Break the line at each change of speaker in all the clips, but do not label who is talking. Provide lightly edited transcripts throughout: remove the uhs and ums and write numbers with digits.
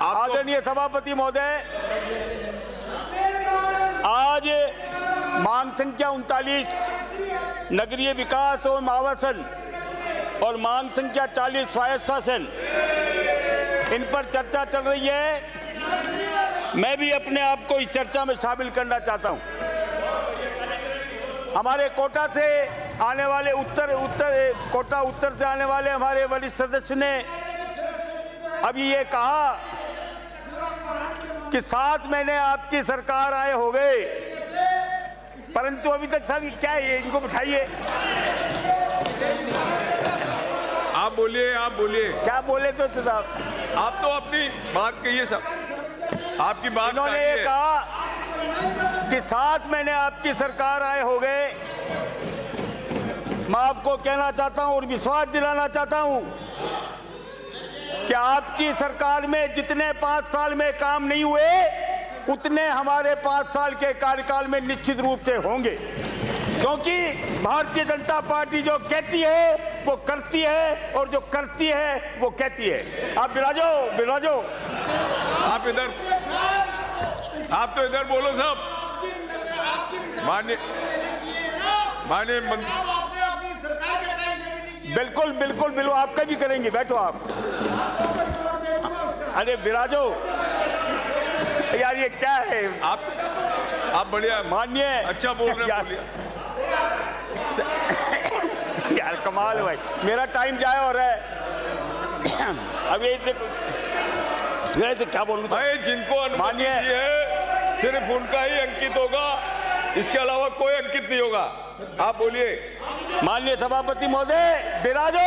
आदरणीय सभापति महोदय, आज मांग संख्या 39 नगरीय विकास एवं आवासन और मांग संख्या 40 स्वायत्त शासन, इन पर चर्चा चल रही है। मैं भी अपने आप को इस चर्चा में शामिल करना चाहता हूं। हमारे कोटा से आने वाले कोटा उत्तर से आने वाले हमारे वरिष्ठ सदस्य ने अभी ये कहा कि 7 महीने आपकी सरकार आए हो गए, परंतु अभी तक सब क्या है, इनको बिठाइए।
आप बोलिए, आप बोलिए।
क्या बोले तो साहब,
आप तो अपनी बात कहिए सब, आपकी बात।
इन्होंने ये कहा कि 7 महीने आपकी सरकार आए हो गए। मैं आपको कहना चाहता हूं और विश्वास दिलाना चाहता हूं कि आपकी सरकार में जितने 5 साल में काम नहीं हुए, उतने हमारे 5 साल के कार्यकाल में निश्चित रूप से होंगे, क्योंकि भारतीय जनता पार्टी जो कहती है वो करती है, और जो करती है वो कहती है। आप बिराजो।
आप इधर, आप तो इधर बोलो सब। माननीय
बिल्कुल आपका भी करेंगे, बैठो आप। अरे बिराजो यार, ये क्या है?
आप बढ़िया,
माननीय,
अच्छा बोल रहे हैं, बोलिए।
यार कमाल है भाई, मेरा टाइम जाया हो रहा है। अब ये देखो, क्या बोलूं
भाई, जिनको अनुमति है सिर्फ उनका ही अंकित होगा, इसके अलावा कोई अंकित नहीं होगा। आप बोलिए।
माननीय सभापति महोदय, बिराजो।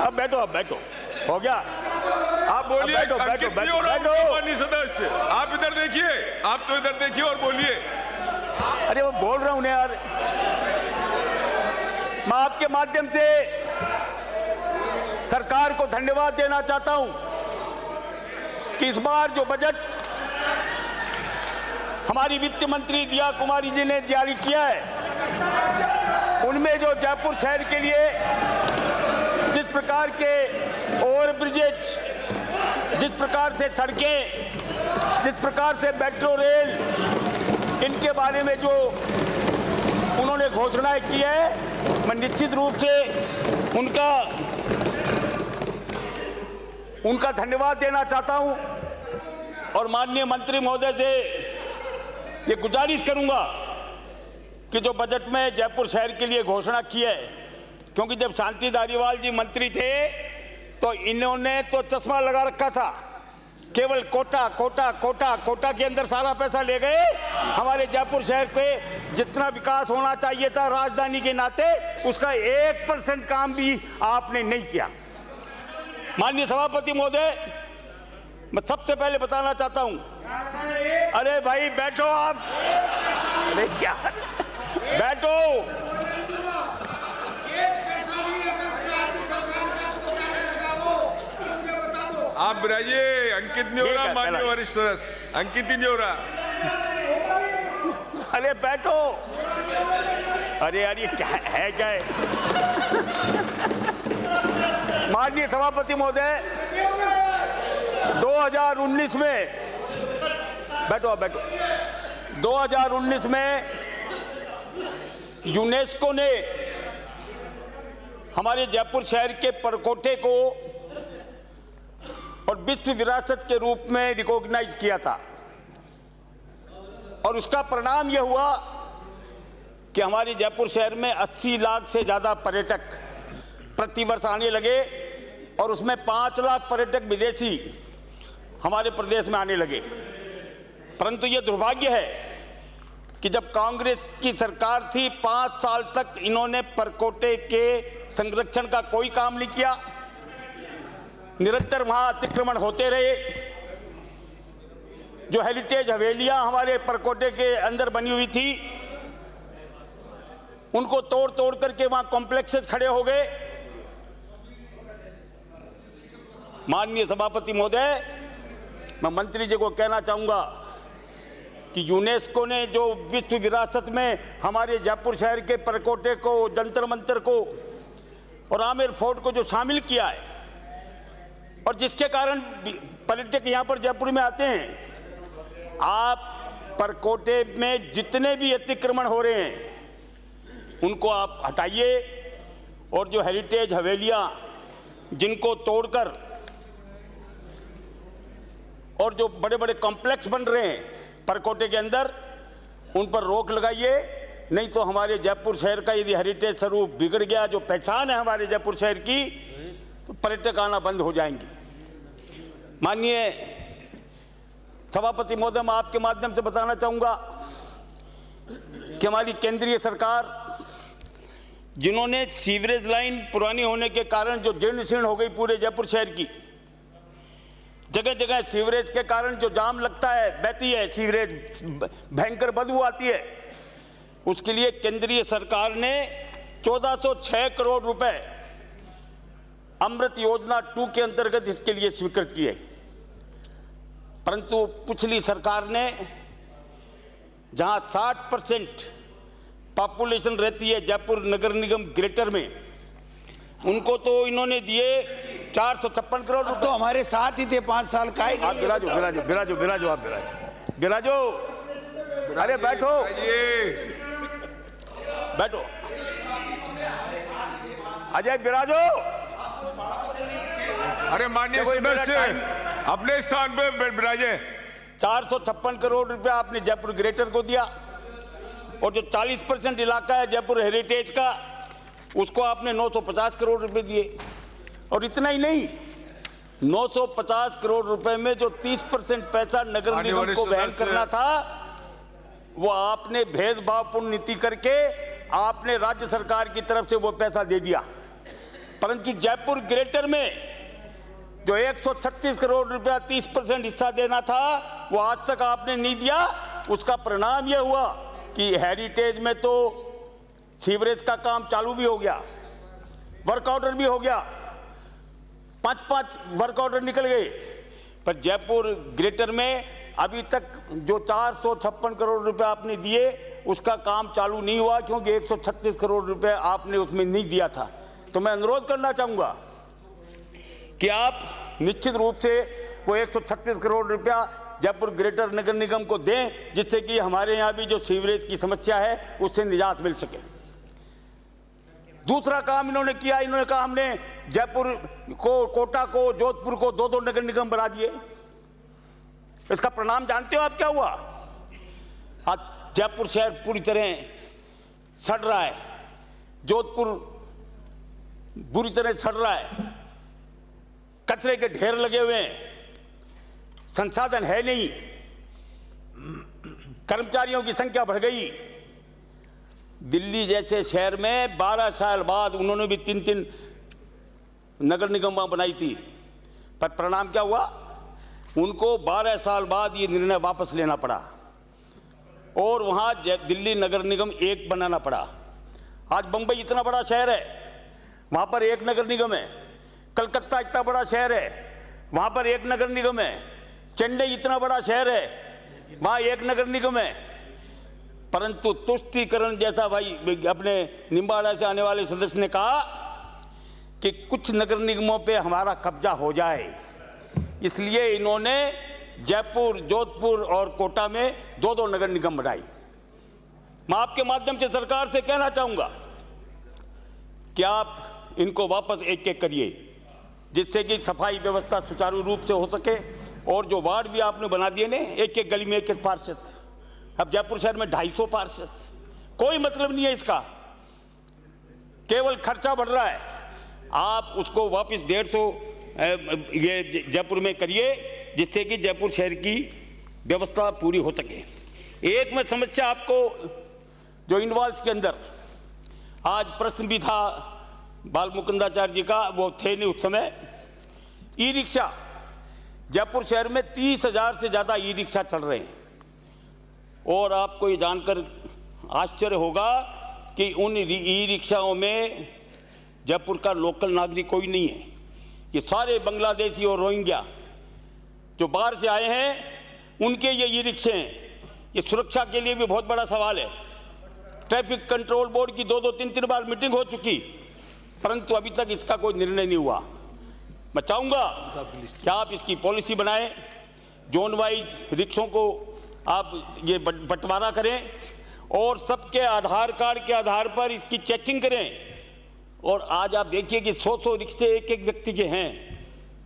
अब बैठो, हो गया।
आप बोलिए।
बैठो।
माननीय सदस्य, आप इधर देखिए, आप तो इधर देखिए और बोलिए।
अरे वो बोल रहा हूं ना यार। मैं आपके माध्यम से सरकार को धन्यवाद देना चाहता हूं कि इस बार जो बजट हमारी वित्त मंत्री दिया कुमारी जी ने जारी किया है, उनमें जो जयपुर शहर के लिए जिस प्रकार के ओवरब्रिजेज, जिस प्रकार से सड़कें, जिस प्रकार से मेट्रो रेल, इनके बारे में जो उन्होंने घोषणाएं की है, मैं निश्चित रूप से उनका धन्यवाद देना चाहता हूं। और माननीय मंत्री महोदय से ये गुजारिश करूंगा कि जो बजट में जयपुर शहर के लिए घोषणा की है, क्योंकि जब शांति धारीवाल जी मंत्री थे तो इन्होंने तो चश्मा लगा रखा था, केवल कोटा के अंदर सारा पैसा ले गए। हमारे जयपुर शहर पे जितना विकास होना चाहिए था राजधानी के नाते, उसका 1% काम भी आपने नहीं किया। माननीय सभापति महोदय, मैं सबसे पहले बताना चाहता हूं, अरे भाई बैठो आप, अरे यार बैठो।
आप बिराइए। अंकित नहीं हो रहा माननीय वरिष्ठ सदस्य, अंकित ही नहीं हो रहा।
अरे बैठो। अरे यार, ये क्या है? माननीय सभापति महोदय, 2019 में बैठो 2019 में यूनेस्को ने हमारे जयपुर शहर के परकोटे को और विश्व विरासत के रूप में रिकॉग्नाइज किया था, और उसका परिणाम यह हुआ कि हमारे जयपुर शहर में 80 लाख से ज़्यादा पर्यटक प्रतिवर्ष आने लगे, और उसमें 5 लाख पर्यटक विदेशी हमारे प्रदेश में आने लगे। परंतु ये दुर्भाग्य है कि जब कांग्रेस की सरकार थी, 5 साल तक इन्होंने परकोटे के संरक्षण का कोई काम नहीं किया। निरंतर वहां अतिक्रमण होते रहे। जो हेरिटेज हवेलियां हमारे परकोटे के अंदर बनी हुई थी, उनको तोड़ करके वहां कॉम्प्लेक्सेस खड़े हो गए। माननीय सभापति महोदय, मैं मंत्री जी को कहना चाहूंगा कि यूनेस्को ने जो विश्व विरासत में हमारे जयपुर शहर के परकोटे को, जंतर मंतर को और आमेर फोर्ट को जो शामिल किया है, और जिसके कारण पर्यटक यहाँ पर जयपुर में आते हैं। आप परकोटे में जितने भी अतिक्रमण हो रहे हैं उनको आप हटाइए, और जो हेरिटेज हवेलियाँ जिनको तोड़कर और जो बड़े बड़े कॉम्प्लेक्स बन रहे हैं परकोटे के अंदर, उन पर रोक लगाइए। नहीं तो हमारे जयपुर शहर का यदि हेरिटेज स्वरूप बिगड़ गया, जो पहचान है हमारे जयपुर शहर की, तो पर्यटक आना बंद हो जाएंगे। माननीय सभापति महोदय, मैं आपके माध्यम से बताना चाहूँगा कि हमारी केंद्रीय सरकार, जिन्होंने सीवरेज लाइन पुरानी होने के कारण जो जीर्ण शीर्ण हो गई पूरे जयपुर शहर की, जगह जगह सीवरेज के कारण जो जाम लगता है, बहती है सीवरेज, भयंकर बदबू आती है, उसके लिए केंद्रीय सरकार ने 1406 करोड़ रुपए अमृत योजना 2 के अंतर्गत इसके लिए स्वीकृत किए। परंतु पिछली सरकार ने, जहां 60% पॉपुलेशन रहती है जयपुर नगर निगम ग्रेटर में, उनको तो इन्होंने दिए 456 करोड़ रुपए।
तो हमारे साथ ही थे 5 साल का।
आप बिराजो, आप बिराजो। अरे बैठो, बैठो। अजय बिराजो।
अरे माननीय सदस्य अपने स्थान पे बिराजे।
456 करोड़ रुपया आपने जयपुर ग्रेटर को दिया, और जो 40% इलाका है जयपुर हेरिटेज का, उसको आपने 950 करोड़ रुपए दिए। और इतना ही नहीं, 950 करोड़ रुपए में जो 30% पैसा नगर निगम को वहन करना था, वो आपने भेदभावपूर्ण नीति करके आपने राज्य सरकार की तरफ से वो पैसा दे दिया। परंतु जयपुर ग्रेटर में जो 136 करोड़ रुपया 30% हिस्सा देना था, वो आज तक आपने नहीं दिया। उसका परिणाम यह हुआ कि हेरिटेज में तो सीवरेज का काम चालू भी हो गया, वर्क ऑर्डर भी हो गया, 5-5 वर्क ऑर्डर निकल गए, पर जयपुर ग्रेटर में अभी तक जो 456 करोड़ रुपए आपने दिए, उसका काम चालू नहीं हुआ, क्योंकि 136 करोड़ रुपए आपने उसमें नहीं दिया था। तो मैं अनुरोध करना चाहूंगा कि आप निश्चित रूप से वो 136 करोड़ रुपया जयपुर ग्रेटर नगर निगम को दें, जिससे कि हमारे यहाँ भी जो सीवरेज की समस्या है उससे निजात मिल सके। दूसरा काम इन्होंने किया, इन्होंने कहा हमने जयपुर को, कोटा को, जोधपुर को 2-2 नगर निगम बना दिए। इसका परिणाम जानते हो आप क्या हुआ? आज जयपुर शहर पूरी तरह सड़ रहा है, जोधपुर बुरी तरह सड़ रहा है, कचरे के ढेर लगे हुए हैं, संसाधन है नहीं, कर्मचारियों की संख्या बढ़ गई। दिल्ली जैसे शहर में 12 साल बाद उन्होंने भी 3-3 नगर निगम बनाई थी, पर परिणाम क्या हुआ? उनको 12 साल बाद ये निर्णय वापस लेना पड़ा, और वहाँ दिल्ली नगर निगम 1 बनाना पड़ा। आज बंबई इतना बड़ा शहर है, वहाँ पर 1 नगर निगम है। कलकत्ता इतना बड़ा शहर है, वहाँ पर 1 नगर निगम है। चेन्नई इतना बड़ा शहर है, वहाँ 1 नगर निगम है। परंतु तुष्टीकरण जैसा, भाई अपने निम्बाड़ा से आने वाले सदस्य ने कहा कि कुछ नगर निगमों पे हमारा कब्जा हो जाए, इसलिए इन्होंने जयपुर, जोधपुर और कोटा में 2-2 नगर निगम बनाई। मैं आपके माध्यम से सरकार से कहना चाहूंगा कि आप इनको वापस एक-एक करिए, जिससे कि सफाई व्यवस्था सुचारू रूप से हो सके। और जो वार्ड भी आपने बना दिए ने, एक-एक गली में 1-1 पार्षद, अब जयपुर शहर में 250 पार्षद, कोई मतलब नहीं है इसका, केवल खर्चा बढ़ रहा है। आप उसको वापस 150 ये जयपुर में करिए, जिससे कि जयपुर शहर की व्यवस्था पूरी हो सके। एक मैं समस्या आपको, जो इनवॉल्स के अंदर आज प्रश्न भी था बाल मुकुंदाचार्य जी का, वो थे नहीं उस समय। ई रिक्शा, जयपुर शहर में 30,000 से ज़्यादा ई रिक्शा चल रहे हैं, और आपको ये जानकर आश्चर्य होगा कि उन ई रिक्शाओं में जयपुर का लोकल नागरिक कोई नहीं है। ये सारे बांग्लादेशी और रोहिंग्या जो बाहर से आए हैं, उनके ये ई रिक्शे हैं। ये सुरक्षा के लिए भी बहुत बड़ा सवाल है। ट्रैफिक कंट्रोल बोर्ड की 2-2, 3-3 बार मीटिंग हो चुकी, परंतु अभी तक इसका कोई निर्णय नहीं हुआ। मैं चाहूँगा कि आप इसकी पॉलिसी बनाएं, जोन वाइज रिक्शों को आप ये बंटवारा करें और सबके आधार कार्ड के आधार पर इसकी चेकिंग करें। और आज आप देखिए कि 100 रिक्शे एक एक व्यक्ति के हैं,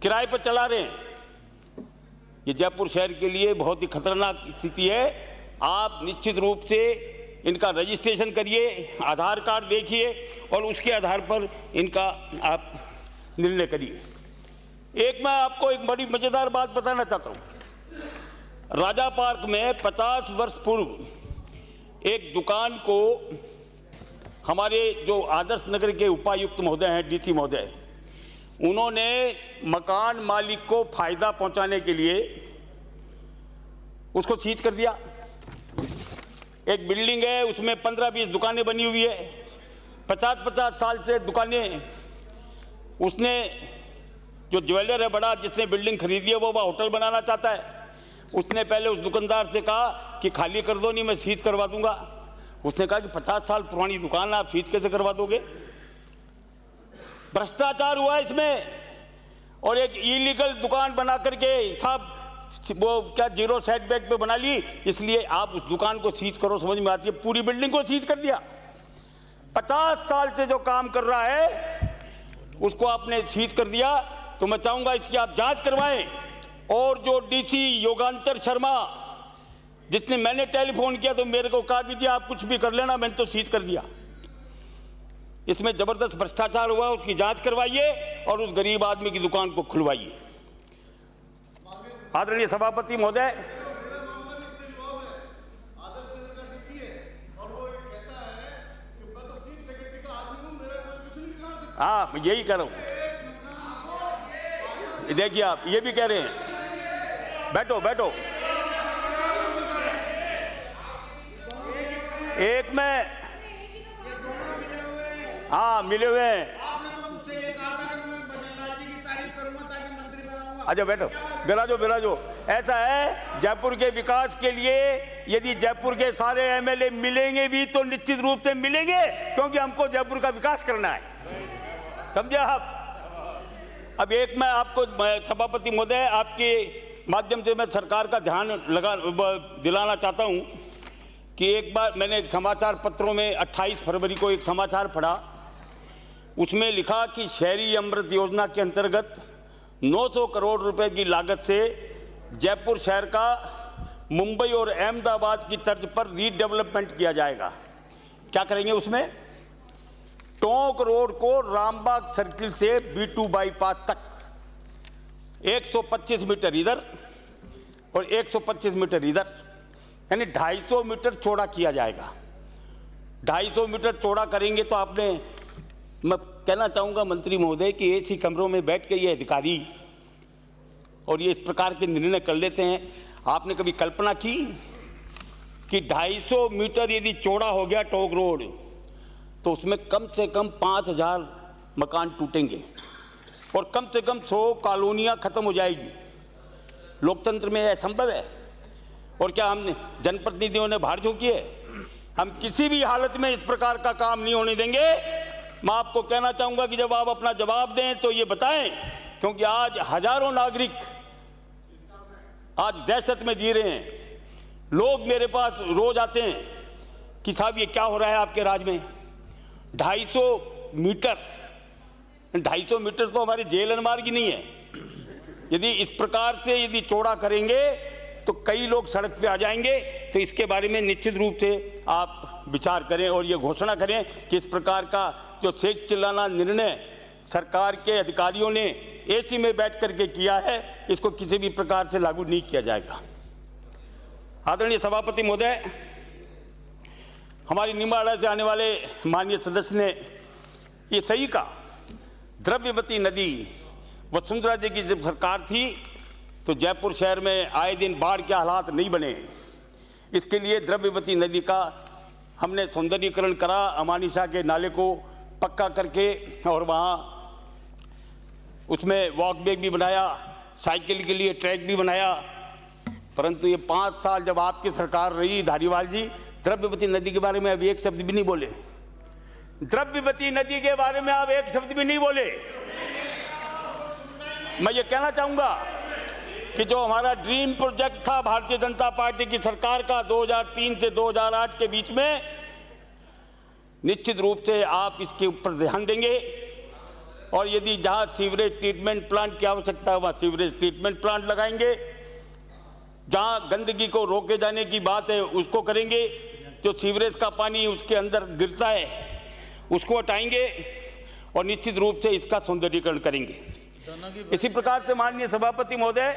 किराए पर चला रहे हैं। ये जयपुर शहर के लिए बहुत ही खतरनाक स्थिति है। आप निश्चित रूप से इनका रजिस्ट्रेशन करिए, आधार कार्ड देखिए और उसके आधार पर इनका आप निर्णय करिए। एक मैं आपको एक बड़ी मजेदार बात बताना चाहता हूँ। राजा पार्क में 50 वर्ष पूर्व एक दुकान को हमारे जो आदर्श नगर के उपायुक्त महोदय हैं, डीसी महोदय, उन्होंने मकान मालिक को फायदा पहुंचाने के लिए उसको सीज कर दिया। एक बिल्डिंग है, उसमें 15-20 दुकानें बनी हुई है, 50-50 साल से दुकानें। उसने जो ज्वेलर है बड़ा, जिसने बिल्डिंग खरीदी है, वो होटल बनाना चाहता है। उसने पहले उस दुकानदार से कहा कि खाली कर दो, नहीं मैं सीज करवा दूंगा। उसने कहा कि 50 साल पुरानी दुकान आप सीज कैसे करवा दोगे? भ्रष्टाचार हुआ इसमें। और एक इलीगल दुकान बना करके साहब वो क्या जीरो सेटबैक पे बना ली, इसलिए आप उस दुकान को सीज करो, समझ में आती है। पूरी बिल्डिंग को सीज कर दिया। 50 साल से जो काम कर रहा है उसको आपने सीज कर दिया। तो मैं चाहूंगा इसकी आप जांच करवाएं। और जो डीसी योगांतर शर्मा, जिसने मैंने टेलीफोन किया तो मेरे को कहा कि जी आप कुछ भी कर लेना, मैंने तो सीज कर दिया। इसमें जबरदस्त भ्रष्टाचार हुआ, उसकी जांच करवाइए और उस गरीब आदमी की दुकान को खुलवाइए। आदरणीय सभापति महोदय, हाँ मैं यही कह रहा हूं। देखिए आप ये भी कह रहे हैं, बैठो बैठो। एक में हाँ मिले हुए हैं। अच्छा बैठो, बिराजो। ऐसा है, जयपुर के विकास के लिए यदि जयपुर के सारे एमएलए मिलेंगे भी तो निश्चित रूप से मिलेंगे, क्योंकि हमको जयपुर का विकास करना है, समझे आप। अब एक मैं आपको सभापति महोदय आपके माध्यम से मैं सरकार का ध्यान दिलाना चाहता हूं कि एक बार मैंने समाचार पत्रों में 28 फरवरी को एक समाचार पढ़ा। उसमें लिखा कि शहरी अमृत योजना के अंतर्गत 900 करोड़ रुपए की लागत से जयपुर शहर का मुंबई और अहमदाबाद की तर्ज पर रीडेवलपमेंट किया जाएगा। क्या करेंगे उसमें? टोंक रोड को रामबाग सर्किल से B2 बाईपास तक 125 मीटर इधर और 125 मीटर इधर, यानी 250 मीटर चौड़ा किया जाएगा। 250 मीटर चौड़ा करेंगे तो आपने, मैं कहना चाहूँगा मंत्री महोदय कि एसी कमरों में बैठ के ये अधिकारी और ये इस प्रकार के निर्णय कर लेते हैं। आपने कभी कल्पना की कि 250 मीटर यदि चौड़ा हो गया टोंक रोड तो उसमें कम से कम 5000 मकान टूटेंगे और कम से कम 100 कॉलोनियाँ खत्म हो जाएगी। लोकतंत्र में यह संभव है? और क्या हम जनप्रतिनिधियों ने भाड़ झोंकी है? हम किसी भी हालत में इस प्रकार का काम नहीं होने देंगे। मैं आपको कहना चाहूँगा कि जब आप अपना जवाब दें तो ये बताएं, क्योंकि आज हजारों नागरिक आज दहशत में जी रहे हैं। लोग मेरे पास रोज आते हैं कि साहब ये क्या हो रहा है आपके राज में। 250 मीटर तो हमारे जेल मार्ग ही नहीं है। यदि इस प्रकार से यदि चौड़ा करेंगे तो कई लोग सड़क पे आ जाएंगे। तो इसके बारे में निश्चित रूप से आप विचार करें और ये घोषणा करें कि इस प्रकार का जो सेक चिल्लाना निर्णय सरकार के अधिकारियों ने एसी में बैठ करके किया है, इसको किसी भी प्रकार से लागू नहीं किया जाएगा। आदरणीय सभापति महोदय, हमारी निम्बाड़ा से आने वाले माननीय सदस्य ने ये सही कहा। द्रव्यवती नदी, वसुंधरा जी की जब सरकार थी तो जयपुर शहर में आए दिन बाढ़ के हालात नहीं बने। इसके लिए द्रव्यवती नदी का हमने सौंदर्यीकरण करा, अमानिशा के नाले को पक्का करके और वहाँ उसमें वॉकवे भी बनाया, साइकिल के लिए ट्रैक भी बनाया। परंतु ये 5 साल जब आपकी सरकार रही धारीवाल जी, द्रव्यवती नदी के बारे में अब एक शब्द भी नहीं बोले। द्रव्यवती नदी के बारे में आप एक शब्द भी नहीं बोले। मैं ये कहना चाहूंगा कि जो हमारा ड्रीम प्रोजेक्ट था भारतीय जनता पार्टी की सरकार का 2003 से 2008 के बीच में, निश्चित रूप से आप इसके ऊपर ध्यान देंगे और यदि जहां सीवरेज ट्रीटमेंट प्लांट की आवश्यकता है वहां सीवरेज ट्रीटमेंट प्लांट लगाएंगे, जहां गंदगी को रोके जाने की बात है उसको करेंगे, जो सीवरेज का पानी उसके अंदर गिरता है उसको हटाएंगे और निश्चित रूप से इसका सौंदर्यीकरण करेंगे। इसी प्रकार से माननीय सभापति महोदय,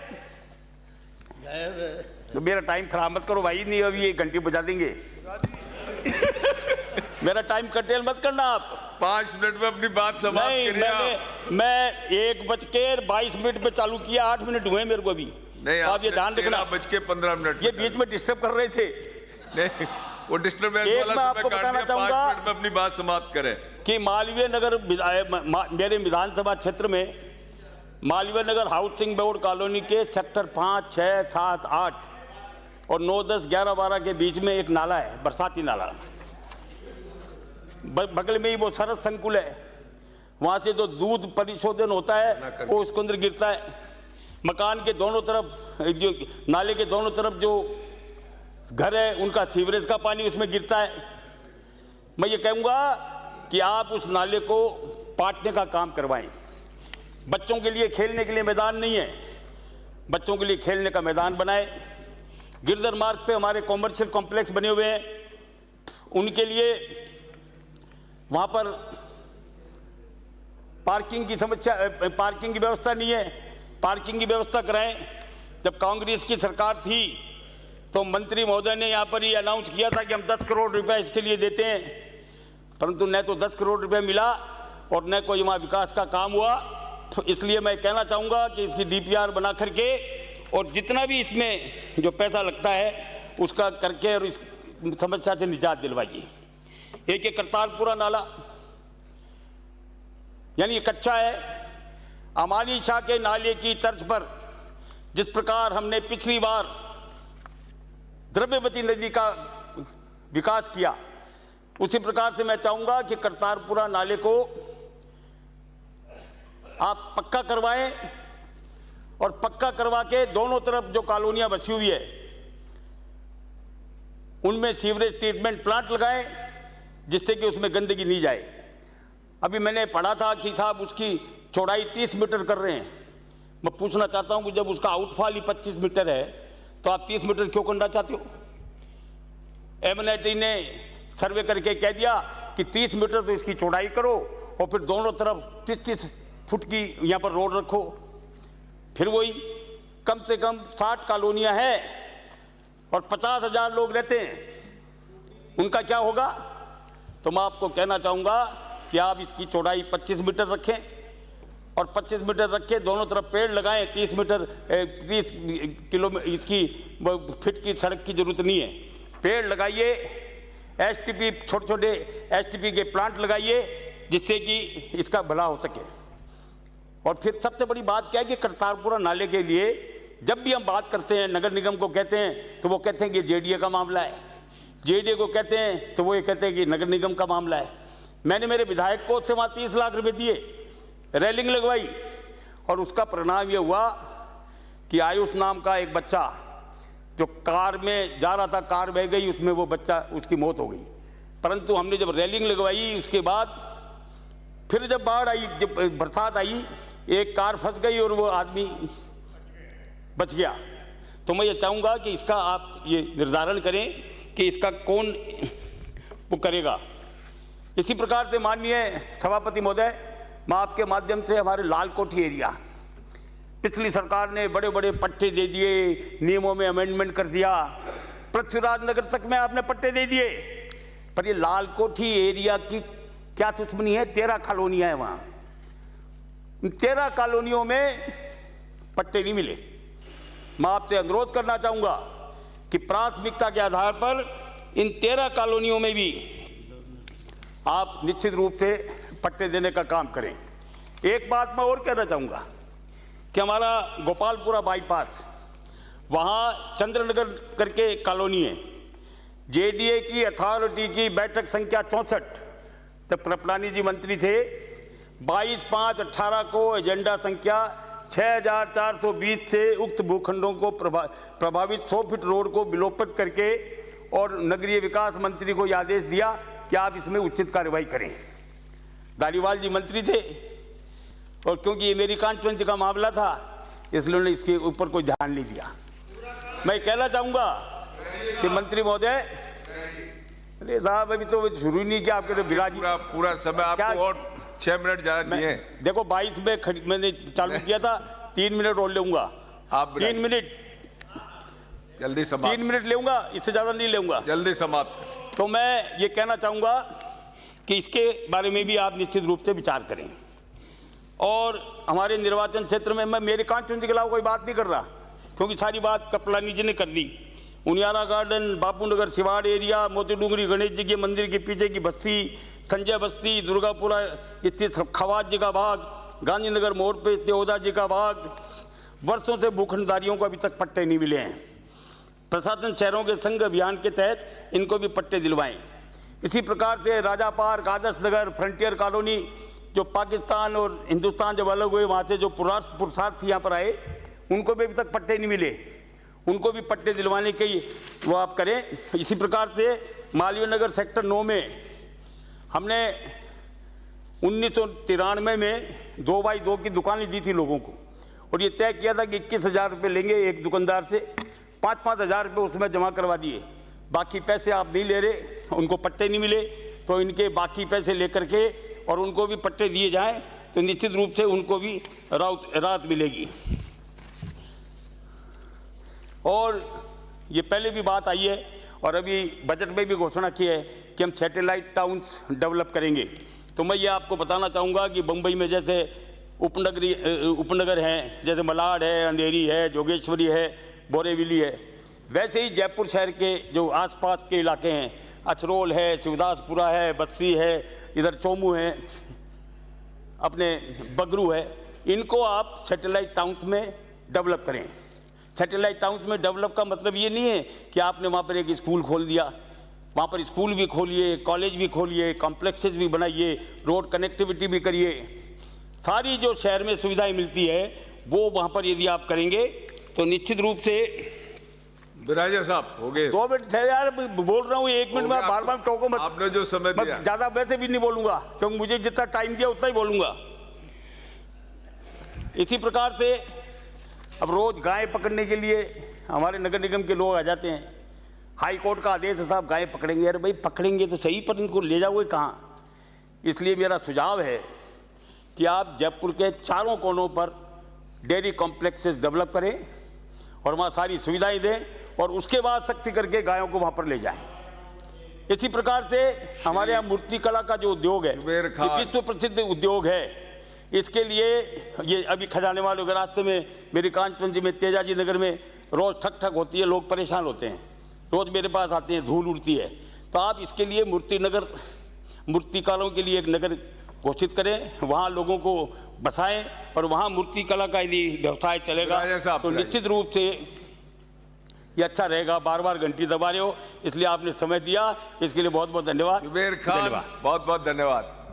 तो मेरा टाइम खराब मत करो भाई, नहीं अभी 1 घंटे बजा देंगे। मेरा टाइम कटेल मत करना आप।
5 मिनट में अपनी बात समाप्त करिए आप।
मैं 1:22 पे चालू किया, 8 मिनट हुए मेरे को अभी।
नहीं,
आप ये ध्यान रखना।
13:15
ये बीच में डिस्टर्ब कर रहे थे।
नहीं, वो डिस्टर्बेंस
एक
वाला
मैं
समय
आपको
काट
बताना
दिया, 5
चाहूंगा
मिनट में अपनी बात समाप्त करें।
कि मालवीय नगर मेरे विधानसभा क्षेत्र में Malviya Nagar housing board colony के सेक्टर 5, 6, 7, 8 और 9, 10, 11, 12 के बीच में एक नाला है, बरसाती नाला। बगल में ही वो सरस संकुल है, वहां से जो दूध परिशोधन होता है वो उसके अंदर गिरता है। मकान के दोनों तरफ, जो नाले के दोनों तरफ जो घर है उनका सीवरेज का पानी उसमें गिरता है। मैं ये कहूँगा कि आप उस नाले को पाटने का काम करवाएं। बच्चों के लिए खेलने के लिए मैदान नहीं है, बच्चों के लिए खेलने का मैदान बनाए। गिरधर मार्ग पे हमारे कॉमर्शियल कॉम्प्लेक्स बने हुए हैं, उनके लिए वहाँ पर पार्किंग की समस्या, पार्किंग की व्यवस्था नहीं है, पार्किंग की व्यवस्था कराएं। जब कांग्रेस की सरकार थी तो मंत्री महोदय ने यहाँ पर ही अनाउंस किया था कि हम 10 करोड़ रुपए इसके लिए देते हैं, परंतु न तो 10 करोड़ रुपए मिला और न कोई वहाँ विकास का काम हुआ। तो इसलिए मैं कहना चाहूँगा कि इसकी DPR बना करके और जितना भी इसमें जो पैसा लगता है उसका करके और इस समस्या से निजात दिलवाइए। एक ये करतारपुरा नाला, यानी ये कच्चा है। अमानी शाह के नाले की तर्ज पर जिस प्रकार हमने पिछली बार द्रव्यवती नदी का विकास किया, उसी प्रकार से मैं चाहूंगा कि करतारपुरा नाले को आप पक्का करवाएं और पक्का करवा के दोनों तरफ जो कॉलोनियां बची हुई है उनमें सीवरेज ट्रीटमेंट प्लांट लगाएं, जिससे कि उसमें गंदगी नहीं जाए। अभी मैंने पढ़ा था कि साहब उसकी चौड़ाई 30 मीटर कर रहे हैं। मैं पूछना चाहता हूं कि जब उसका आउटफॉल ही 25 मीटर है तो आप 30 मीटर क्यों करना चाहते हो? MNIT ने सर्वे करके कह दिया कि 30 मीटर तो इसकी चौड़ाई करो और फिर दोनों तरफ 30-30 फुट की यहाँ पर रोड रखो। फिर वही कम से कम 60 कॉलोनियाँ हैं और 50,000 लोग रहते हैं, उनका क्या होगा? तो मैं आपको कहना चाहूँगा कि आप इसकी चौड़ाई 25 मीटर रखें और 25 मीटर रखें, दोनों तरफ पेड़ लगाएं। 30 किलो इसकी फिट की सड़क की जरूरत नहीं है, पेड़ लगाइए। STP, छोटे छोटे STP के प्लांट लगाइए जिससे कि इसका भला हो सके। और फिर सबसे बड़ी बात क्या है कि करतारपुरा नाले के लिए जब भी हम बात करते हैं, नगर निगम को कहते हैं तो वो कहते हैं कि JDA का मामला है, JDA को कहते हैं तो वो ये कहते हैं कि नगर निगम का मामला है। मैंने मेरे विधायक को से वहाँ 30 लाख रुपए दिए, रेलिंग लगवाई और उसका परिणाम ये हुआ कि आयुष नाम का एक बच्चा जो कार में जा रहा था, कार बह गई, उसमें वो बच्चा, उसकी मौत हो गई। परंतु हमने जब रेलिंग लगवाई उसके बाद फिर जब बाढ़ आई, जब बरसात आई, एक कार फंस गई और वो आदमी बच गया। तो मैं ये चाहूँगा कि इसका आप ये निर्धारण करें कि इसका कौन वो करेगा। इसी प्रकार से माननीय सभापति महोदय, मैं आपके माध्यम से हमारे लाल कोठी एरिया, पिछली सरकार ने बड़े बड़े पट्टे दे दिए, नियमों में अमेंडमेंट कर दिया, पृथ्वीराज नगर तक में आपने पट्टे दे दिए, पर ये लाल कोठी एरिया की क्या दुश्मनी है? 13 कॉलोनियाँ हैं वहाँ, 13 कॉलोनियों में पट्टे नहीं मिले। मैं आपसे अनुरोध करना चाहूँगा कि प्राथमिकता के आधार पर इन 13 कॉलोनियों में भी आप निश्चित रूप से पट्टे देने का काम करें। एक बात मैं और कहना चाहूँगा कि हमारा गोपालपुरा बाईपास, वहाँ चंद्रनगर करके कॉलोनी है, JDA की अथॉरिटी की बैठक संख्या 64, तब कृपलानी जी मंत्री थे, 22/5/18 को एजेंडा संख्या 6420 से उक्त भूखंडों को प्रभावित 100 फीट रोड को विलोपित करके और नगरीय विकास मंत्री को यह आदेश दिया कि आप इसमें उचित कार्रवाई करें। धारीवाल जी मंत्री थे और क्योंकि ये मेरी कॉन्स्टिट्यूएंसी का मामला था इसलिए उन्होंने इसके ऊपर कोई ध्यान नहीं दिया। मैं कहना चाहूँगा कि मंत्री महोदय, अरे साहब अभी तो शुरू ही नहीं किया, आपके तो बिराजी
पूरा समय आपको और 6 मिनट ज्यादा दिए।
देखो 22 में मैंने चालू किया था, 3 मिनट और लूंगा।
आप
3 मिनट
जल्दी समाप्त।
3 मिनट लूंगा, इससे ज्यादा नहीं लूंगा।
जल्दी समाप्त।
तो मैं ये कहना चाहूंगा कि इसके बारे में भी आप निश्चित रूप से विचार करें। और हमारे निर्वाचन क्षेत्र में मैं मेरे कॉन्स्टिट्यूएंसी के अलावा कोई बात नहीं कर रहा, क्योंकि सारी बात कृपलानी जी ने कर दी। उनियारा गार्डन, बापू नगर, सिवाड़ एरिया, मोती डूंगरी गणेश जी के मंदिर के पीछे की बस्ती, संजय बस्ती, दुर्गापुरा स्थित खवाज जी का बाग, गांधीनगर मोड़ पे स्थित ओदा जी का बाग, वर्षों से भूखंडधारियों को अभी तक पट्टे नहीं मिले हैं। प्रशासन शहरों के संघ अभियान के तहत इनको भी पट्टे दिलवाएं। इसी प्रकार से राजा park, Adarsh Nagar, frontier colony, जो पाकिस्तान और हिंदुस्तान जब अलग हुए वहाँ से जो पुरुषार्थी यहाँ पर आए उनको भी अभी तक पट्टे नहीं मिले, उनको भी पट्टे दिलवाने के वो आप करें। इसी प्रकार से मालवीय नगर सेक्टर 9 में हमने 1993 में 2x2 की दुकानें दी थी लोगों को, और ये तय किया था कि 21,000 रुपये लेंगे एक दुकानदार से, 5-5 हज़ार रुपये उसमें जमा करवा दिए। बाकी पैसे आप नहीं ले रहे, उनको पट्टे नहीं मिले, तो इनके बाकी पैसे लेकर के और उनको भी पट्टे दिए जाएं तो निश्चित रूप से उनको भी राहत मिलेगी। और ये पहले भी बात आई है और अभी बजट में भी घोषणा की है कि हम सैटेलाइट टाउन्स डेवलप करेंगे। तो मैं ये आपको बताना चाहूँगा कि बम्बई में जैसे उपनगर हैं, जैसे मलाड है, अंधेरी है, जोगेश्वरी है, बोरेवली है, वैसे ही जयपुर शहर के जो आसपास के इलाके हैं, अचरोल है, शिवदासपुरा है, बस्सी है, इधर चोमू है, अपने बगरू है, इनको आप सैटेलाइट टाउन्स में डेवलप करें। सैटेलाइट टाउन्स में डेवलप का मतलब ये नहीं है कि आपने वहाँ पर एक स्कूल खोल दिया, वहाँ पर स्कूल भी खोलिए, कॉलेज भी खोलिए, कॉम्प्लेक्सेस भी बनाइए, रोड कनेक्टिविटी भी करिए। सारी जो शहर में सुविधाएं मिलती है वो वहाँ पर यदि आप करेंगे तो निश्चित रूप से।
बिराजा साहब हो गए
2 मिनट यार, बोल रहा हूँ 1 मिनट में बार बार टोको मत।
आपने जो समय दिया,
ज़्यादा वैसे भी नहीं बोलूँगा क्योंकि मुझे जितना टाइम दिया उतना ही बोलूँगा। इसी प्रकार से अब रोज गाय पकड़ने के लिए हमारे नगर निगम के लोग आ जाते हैं, हाई कोर्ट का आदेश है साहब गाय पकड़ेंगे। अरे भाई पकड़ेंगे तो सही, पर इनको ले जाओगे कहाँ? इसलिए मेरा सुझाव है कि आप जयपुर के चारों कोनों पर डेयरी कॉम्प्लेक्सेस डेवलप करें और वहाँ सारी सुविधाएं दें और उसके बाद सख्ती करके गायों को वहाँ पर ले जाएं। इसी प्रकार से हमारे यहाँ मूर्ति कला का जो उद्योग है, विश्व प्रसिद्ध उद्योग है, इसके लिए ये अभी खजाने वालों के रास्ते में मेरी कॉन्स्टिट्यूएंसी में तेजाजी नगर में रोज़ ठक ठक होती है, लोग परेशान होते हैं, रोज़ मेरे पास आते हैं, धूल उड़ती है। तो आप इसके लिए मूर्तिकारों के लिए एक नगर घोषित करें, वहाँ लोगों को बसाएं और वहाँ मूर्ति कला का यदि व्यवसाय चलेगा तो निश्चित रूप से ये अच्छा रहेगा। बार बार घंटी दबा रहे हो, इसलिए आपने समय दिया, इसके लिए बहुत बहुत धन्यवाद।
बहुत बहुत धन्यवाद।